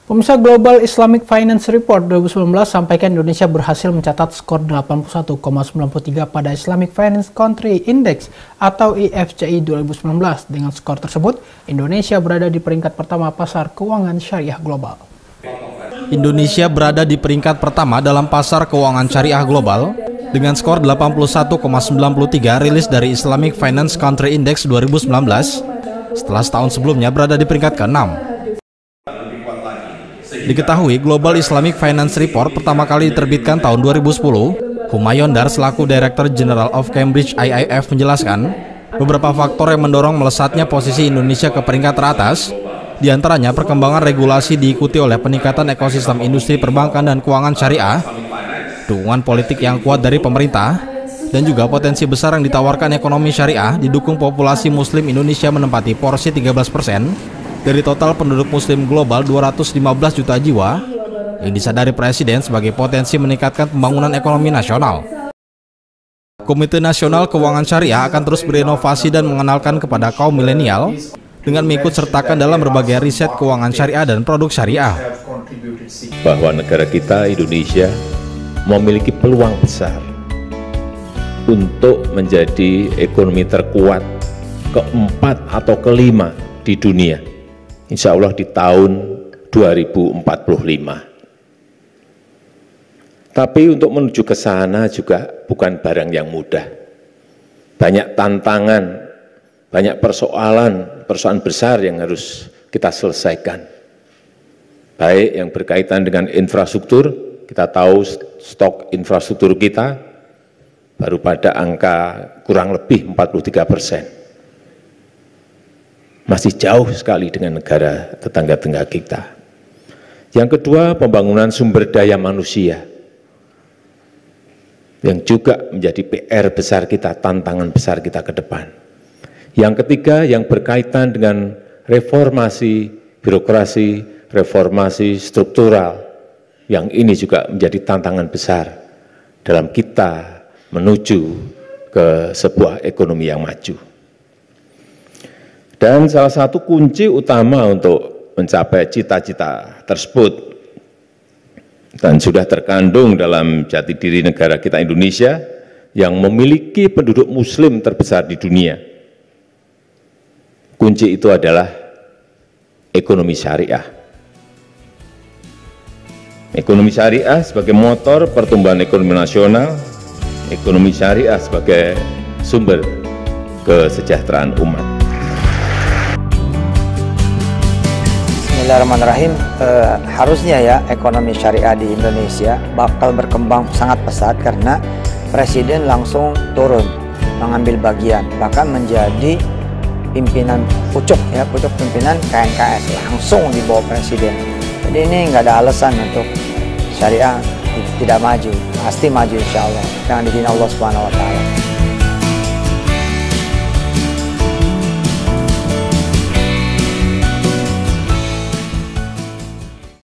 Pemirsa, Global Islamic Finance Report 2019 sampaikan Indonesia berhasil mencatat skor 81,93 pada Islamic Finance Country Index atau IFCI 2019. Dengan skor tersebut, Indonesia berada di peringkat pertama pasar keuangan syariah global. Indonesia berada di peringkat pertama dalam pasar keuangan syariah global dengan skor 81,93 rilis dari Islamic Finance Country Index 2019 setelah setahun sebelumnya berada di peringkat ke-6. Diketahui Global Islamic Finance Report pertama kali diterbitkan tahun 2010. Humayun Dar selaku Director General of Cambridge IIF menjelaskan beberapa faktor yang mendorong melesatnya posisi Indonesia ke peringkat teratas, diantaranya perkembangan regulasi diikuti oleh peningkatan ekosistem industri perbankan dan keuangan syariah, dukungan politik yang kuat dari pemerintah, dan juga potensi besar yang ditawarkan ekonomi syariah didukung populasi muslim Indonesia menempati porsi 13% dari total penduduk muslim global 215 juta jiwa yang disadari Presiden sebagai potensi meningkatkan pembangunan ekonomi nasional. Komite Nasional Keuangan Syariah akan terus berinovasi dan mengenalkan kepada kaum milenial dengan mengikut sertakan dalam berbagai riset keuangan syariah dan produk syariah. Bahwa negara kita, Indonesia, memiliki peluang besar untuk menjadi ekonomi terkuat keempat atau kelima di dunia. Insya Allah di tahun 2045. Tapi untuk menuju ke sana juga bukan barang yang mudah. Banyak tantangan, banyak persoalan besar yang harus kita selesaikan. Baik yang berkaitan dengan infrastruktur, kita tahu stok infrastruktur kita baru pada angka kurang lebih 43%. Masih jauh sekali dengan negara tetangga-tetangga kita. Yang kedua, pembangunan sumber daya manusia yang juga menjadi PR besar kita, tantangan besar kita ke depan. Yang ketiga, yang berkaitan dengan reformasi birokrasi, reformasi struktural, yang ini juga menjadi tantangan besar dalam kita menuju ke sebuah ekonomi yang maju. Dan salah satu kunci utama untuk mencapai cita-cita tersebut dan sudah terkandung dalam jati diri negara kita Indonesia yang memiliki penduduk muslim terbesar di dunia. Kunci itu adalah ekonomi syariah. Ekonomi syariah sebagai motor pertumbuhan ekonomi nasional, ekonomi syariah sebagai sumber kesejahteraan umat. Bismillahirrahmanirrahim. Harusnya ya ekonomi syariah di Indonesia bakal berkembang sangat pesat karena Presiden langsung turun mengambil bagian, bahkan menjadi pimpinan pucuk pimpinan KNKS langsung di bawah Presiden. Jadi ini nggak ada alasan untuk syariah tidak maju, pasti maju insya Allah dengan izin Allah Subhanahu Wa Taala.